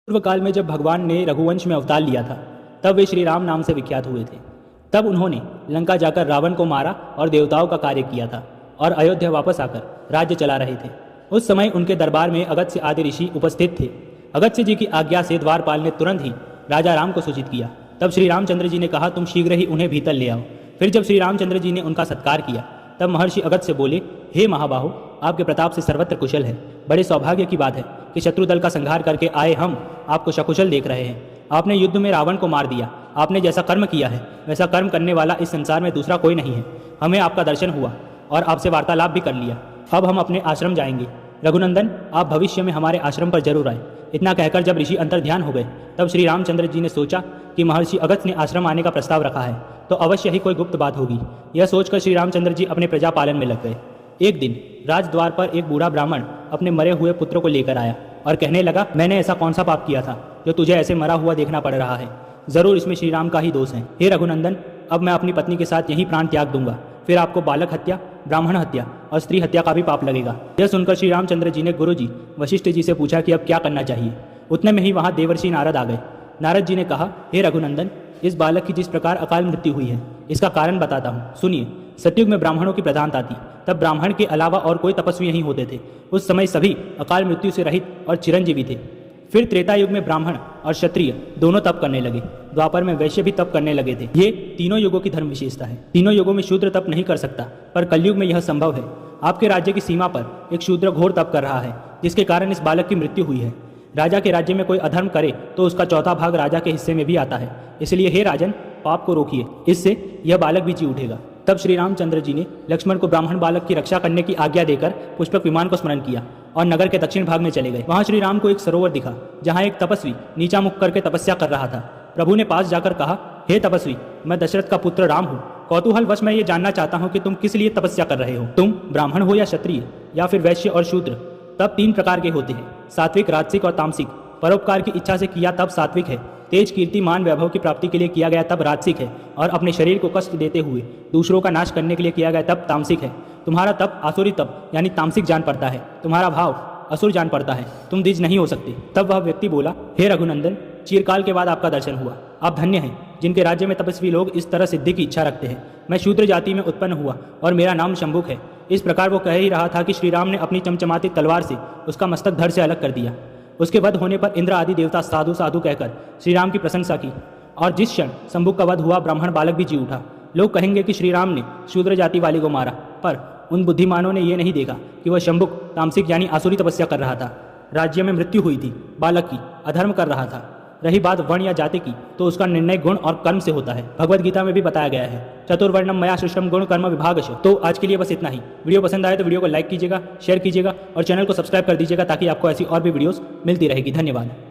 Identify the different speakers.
Speaker 1: पूर्व काल में जब भगवान ने रघुवंश में अवतार लिया था तब वे श्री राम नाम से विख्यात हुए थे। तब उन्होंने लंका जाकर रावण को मारा और देवताओं का कार्य किया था और अयोध्या वापस आकर राज्य चला रहे थे। उस समय उनके दरबार में अगस्त्य आदि ऋषि उपस्थित थे। अगस्त्य जी की आज्ञा से द्वारपाल ने तुरंत ही राजा राम को सूचित किया। तब श्री रामचंद्र जी ने कहा, तुम शीघ्र ही उन्हें भीतर ले आओ। फिर जब श्री रामचंद्र जी ने उनका सत्कार किया तब महर्षि अगस्त्य बोले, हे महाबाहो, आपके प्रताप से सर्वत्र कुशल है। बड़े सौभाग्य की बात है कि शत्रु दल का संहार करके आए हम आपको सकुशल देख रहे हैं। आपने युद्ध में रावण को मार दिया। आपने जैसा कर्म किया है वैसा कर्म करने वाला इस संसार में दूसरा कोई नहीं है। हमें आपका दर्शन हुआ और आपसे वार्तालाप भी कर लिया। अब हम अपने आश्रम जाएंगे। रघुनंदन, आप भविष्य में हमारे आश्रम पर जरूर आए। इतना कहकर जब ऋषि अंतर ध्यान हो गए तब श्री रामचंद्र जी ने सोचा कि महर्षि अगस्त्य ने आश्रम आने का प्रस्ताव रखा है तो अवश्य ही कोई गुप्त बात होगी। यह सोचकर श्री रामचंद्र जी अपने प्रजा पालन में लग गए। एक दिन राजद्वार पर एक बूढ़ा ब्राह्मण अपने मरे हुए पुत्र को लेकर आया और कहने लगा, मैंने ऐसा कौन सा पाप किया था जो तुझे ऐसे मरा हुआ देखना पड़ रहा है? जरूर इसमें श्री राम का ही दोष है। हे रघुनंदन, अब मैं अपनी पत्नी के साथ यही प्राण त्याग दूंगा। फिर आपको बालक हत्या, ब्राह्मण हत्या और स्त्री हत्या का भी पाप लगेगा। यह सुनकर श्री रामचंद्र जी ने गुरु जी वशिष्ठ जी से पूछा कि अब क्या करना चाहिए। उतने में ही वहाँ देवर्षि नारद आ गए। नारद जी ने कहा, हे रघुनंदन, इस बालक की जिस प्रकार अकाल मृत्यु हुई है इसका कारण बताता हूँ, सुनिए। सतयुग में ब्राह्मणों की प्रधानता थी। तब ब्राह्मण के अलावा और कोई तपस्वी नहीं होते थे। उस समय सभी अकाल मृत्यु से रहित और चिरंजीवी थे। फिर त्रेता युग में ब्राह्मण और क्षत्रिय दोनों तप करने लगे। द्वापर में वैश्य भी तप करने लगे थे। ये तीनों युगों की धर्म विशेषता है। तीनों युगों में शूद्र तप नहीं कर सकता, पर कलयुग में यह संभव है। आपके राज्य की सीमा पर एक शूद्र घोर तप कर रहा है, जिसके कारण इस बालक की मृत्यु हुई है। राजा के राज्य में कोई अधर्म करे तो उसका चौथा भाग राजा के हिस्से में भी आता है। इसलिए हे राजन, पाप को रोकिए, इससे यह बालक भी जी उठेगा। तब श्री रामचंद्र जी ने लक्ष्मण को ब्राह्मण बालक की रक्षा करने की आज्ञा देकर पुष्पक विमान को स्मरण किया और नगर के दक्षिण भाग में चले गए। वहां श्री राम को एक सरोवर दिखा जहां एक तपस्वी नीचा मुख करके तपस्या कर रहा था। प्रभु ने पास जाकर कहा, हे तपस्वी, मैं दशरथ का पुत्र राम हूँ। कौतूहलवश मैं ये जानना चाहता हूँ कि तुम किस लिए तपस्या कर रहे हो। तुम ब्राह्मण हो या क्षत्रिय या फिर वैश्य और शूद्र, तब तीन प्रकार के होते हैं, सात्विक, राजसिक और तामसिक। परोपकार की इच्छा से किया तब सात्विक है। तेज, कीर्ति, मान, वैभव की प्राप्ति के लिए किया गया तब राजसिक है। और अपने शरीर को कष्ट देते हुए दूसरों का नाश करने के लिए किया गया तब तामसिक है। तुम्हारा तप आसुरी तप यानी तामसिक जान पड़ता है। तुम्हारा भाव असुर जान पड़ता है। तुम द्विज नहीं हो सकते। तब वह व्यक्ति बोला, हे रघुनंदन, चिरकाल के बाद आपका दर्शन हुआ। आप धन्य हैं जिनके राज्य में तपस्वी लोग इस तरह सिद्धि की इच्छा रखते हैं। मैं शूद्र जाति में उत्पन्न हुआ और मेरा नाम शंभुक है। इस प्रकार वो कह ही रहा था कि श्री राम ने अपनी चमचमाती तलवार से उसका मस्तक धड़ से अलग कर दिया। उसके वध होने पर इंद्र आदि देवता साधु साधु कहकर श्री राम की प्रशंसा की और जिस क्षण शंभुक का वध हुआ ब्राह्मण बालक भी जी उठा। लोग कहेंगे कि श्री राम ने शूद्र जाति वाले को मारा, पर उन बुद्धिमानों ने यह नहीं देखा कि वह शंभुक तामसिक यानी आसुरी तपस्या कर रहा था। राज्य में मृत्यु हुई थी बालक की, अधर्म कर रहा था। रही बात वर्ण या जाति की, तो उसका निर्णय गुण और कर्म से होता है। भगवद गीता में भी बताया गया है, चतुर्वर्णम मया सृष्टम गुण कर्म विभागश। तो आज के लिए बस इतना ही। वीडियो पसंद आए तो वीडियो को लाइक कीजिएगा, शेयर कीजिएगा और चैनल को सब्सक्राइब कर दीजिएगा ताकि आपको ऐसी और भी वीडियोस मिलती रहेगी। धन्यवाद।